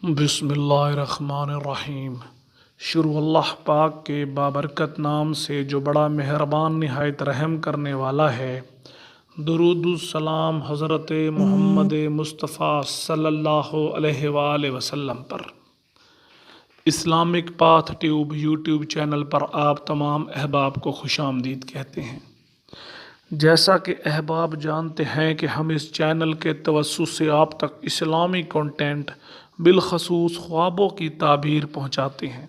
بسم اللہ الرحمن الرحیم۔ شروع اللہ پاک کے بابرکت نام سے جو بڑا مہربان نہایت رحم کرنے والا ہے۔ درود السلام حضرت محمد مصطفیٰ صلی اللہ علیہ وآلہ وسلم پر۔ Islamic path tube YouTube channel پر آپ تمام احباب کو خوش آمدید کہتے ہیں۔ جیسا کہ احباب جانتے ہیں کہ ہم اس چینل کے توسط سے آپ تک اسلامی کنٹینٹ بالخصوص خوابوں کی تعبیر پہنچاتے ہیں،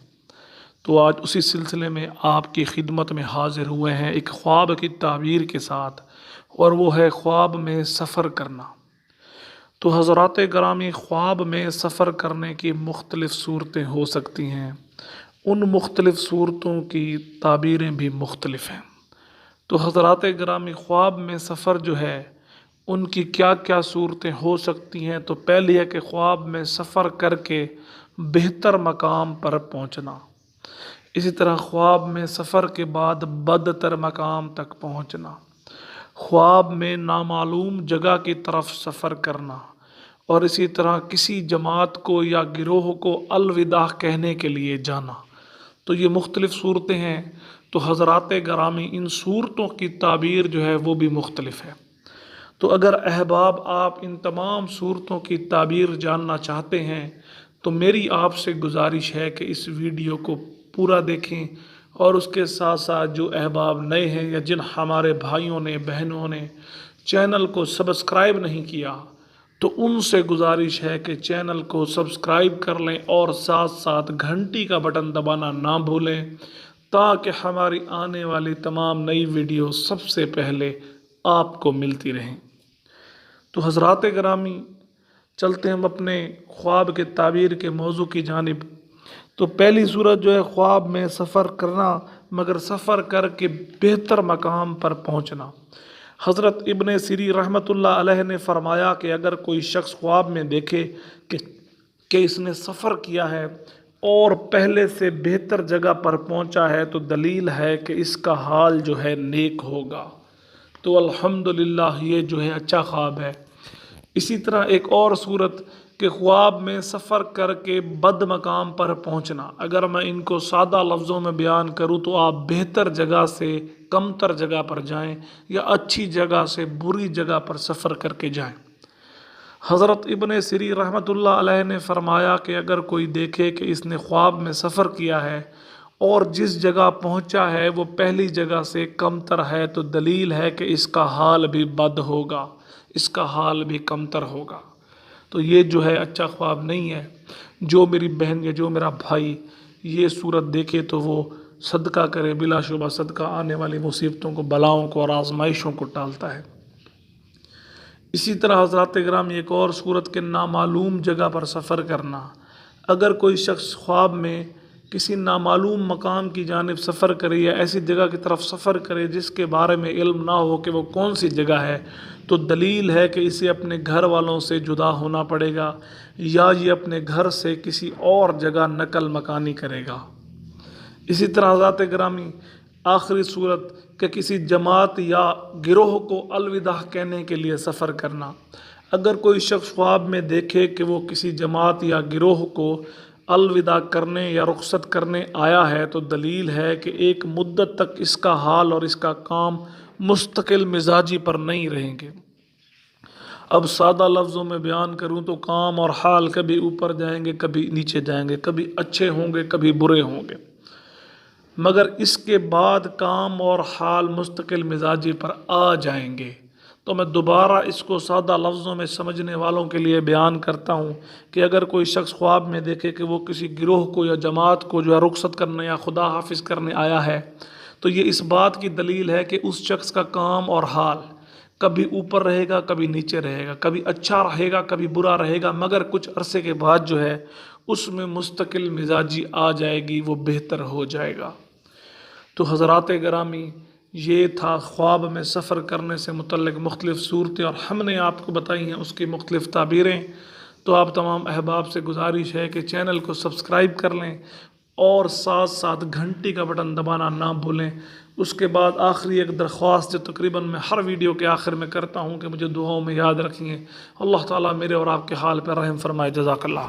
تو آج اسی سلسلے میں آپ کی خدمت میں حاضر ہوئے ہیں ایک خواب کی تعبیر کے ساتھ، اور وہ ہے خواب میں سفر کرنا۔ تو حضرات گرامی، خواب میں سفر کرنے کی مختلف صورتیں ہو سکتی ہیں، ان مختلف صورتوں کی تعبیریں بھی مختلف ہیں۔ تو حضرات گرامی، خواب میں سفر جو ہے ان کی کیا کیا صورتیں ہو سکتی ہیں؟ تو پہلی ہے کہ خواب میں سفر کر کے بہتر مقام پر پہنچنا، اسی طرح خواب میں سفر کے بعد بدتر مقام تک پہنچنا، خواب میں نامعلوم جگہ کی طرف سفر کرنا، اور اسی طرح کسی جماعت کو یا گروہ کو الوداع کہنے کے لیے جانا۔ تو یہ مختلف صورتیں ہیں۔ تو حضرات گرامی، ان صورتوں کی تعبیر جو ہے وہ بھی مختلف ہے۔ تو اگر احباب آپ ان تمام صورتوں کی تعبیر جاننا چاہتے ہیں تو میری آپ سے گزارش ہے کہ اس ویڈیو کو پورا دیکھیں، اور اس کے ساتھ ساتھ جو احباب نئے ہیں یا جن ہمارے بھائیوں نے بہنوں نے چینل کو سبسکرائب نہیں کیا تو ان سے گزارش ہے کہ چینل کو سبسکرائب کر لیں، اور ساتھ ساتھ گھنٹی کا بٹن دبانا نہ بھولیں، تاکہ ہماری آنے والی تمام نئی ویڈیو سب سے پہلے آپ کو ملتی رہیں۔ تو حضرات گرامی، چلتے ہم اپنے خواب کے تعبیر کے موضوع کی جانب۔ تو پہلی صورت جو ہے خواب میں سفر کرنا، مگر سفر کر کے بہتر مقام پر پہنچنا۔ حضرت ابن سیری رحمۃ اللہ علیہ نے فرمایا کہ اگر کوئی شخص خواب میں دیکھے کہ اس نے سفر کیا ہے اور پہلے سے بہتر جگہ پر پہنچا ہے تو دلیل ہے کہ اس کا حال جو ہے نیک ہوگا۔ تو الحمدللہ یہ جو ہے اچھا خواب ہے۔ اسی طرح ایک اور صورت کہ خواب میں سفر کر کے بد مقام پر پہنچنا، اگر میں ان کو سادہ لفظوں میں بیان کروں تو آپ بہتر جگہ سے کمتر جگہ پر جائیں، یا اچھی جگہ سے بری جگہ پر سفر کر کے جائیں۔ حضرت ابن سیری رحمۃ اللہ علیہ نے فرمایا کہ اگر کوئی دیکھے کہ اس نے خواب میں سفر کیا ہے اور جس جگہ پہنچا ہے وہ پہلی جگہ سے کمتر ہے تو دلیل ہے کہ اس کا حال بھی بد ہوگا، اس کا حال بھی کمتر ہوگا۔ تو یہ جو ہے اچھا خواب نہیں ہے۔ جو میری بہن یا جو میرا بھائی یہ صورت دیکھے تو وہ صدقہ کرے، بلا شبہ صدقہ آنے والی مصیبتوں کو، بلاؤں کو اور آزمائشوں کو ٹالتا ہے۔ اسی طرح حضرات گرامی، ایک اور صورت کے نامعلوم جگہ پر سفر کرنا۔ اگر کوئی شخص خواب میں کسی نامعلوم مقام کی جانب سفر کرے یا ایسی جگہ کی طرف سفر کرے جس کے بارے میں علم نہ ہو کہ وہ کون سی جگہ ہے، تو دلیل ہے کہ اسے اپنے گھر والوں سے جدا ہونا پڑے گا، یا یہ اپنے گھر سے کسی اور جگہ نقل مکانی کرے گا۔ اسی طرح حضرات گرامی، آخری صورت کہ کسی جماعت یا گروہ کو الوداع کہنے کے لیے سفر کرنا۔ اگر کوئی شخص خواب میں دیکھے کہ وہ کسی جماعت یا گروہ کو الوداع کرنے یا رخصت کرنے آیا ہے تو دلیل ہے کہ ایک مدت تک اس کا حال اور اس کا کام مستقل مزاجی پر نہیں رہیں گے۔ اب سادہ لفظوں میں بیان کروں تو کام اور حال کبھی اوپر جائیں گے، کبھی نیچے جائیں گے، کبھی اچھے ہوں گے، کبھی برے ہوں گے، مگر اس کے بعد کام اور حال مستقل مزاجی پر آ جائیں گے۔ تو میں دوبارہ اس کو سادہ لفظوں میں سمجھنے والوں کے لیے بیان کرتا ہوں کہ اگر کوئی شخص خواب میں دیکھے کہ وہ کسی گروہ کو یا جماعت کو جو ہے رخصت کرنے یا خدا حافظ کرنے آیا ہے، تو یہ اس بات کی دلیل ہے کہ اس شخص کا کام اور حال کبھی اوپر رہے گا، کبھی نیچے رہے گا، کبھی اچھا رہے گا، کبھی برا رہے گا، مگر کچھ عرصے کے بعد جو ہے اس میں مستقل مزاجی آ جائے گی، وہ بہتر ہو جائے گا۔ تو حضرات گرامی، یہ تھا خواب میں سفر کرنے سے متعلق مختلف صورتیں، اور ہم نے آپ کو بتائی ہیں اس کی مختلف تعبیریں۔ تو آپ تمام احباب سے گزارش ہے کہ چینل کو سبسکرائب کر لیں، اور ساتھ ساتھ گھنٹی کا بٹن دبانا نہ بھولیں۔ اس کے بعد آخری ایک درخواست جو تقریباً میں ہر ویڈیو کے آخر میں کرتا ہوں کہ مجھے دعاؤں میں یاد رکھیں۔ اللہ تعالیٰ میرے اور آپ کے حال پر رحم فرمائے۔ جزاک اللہ۔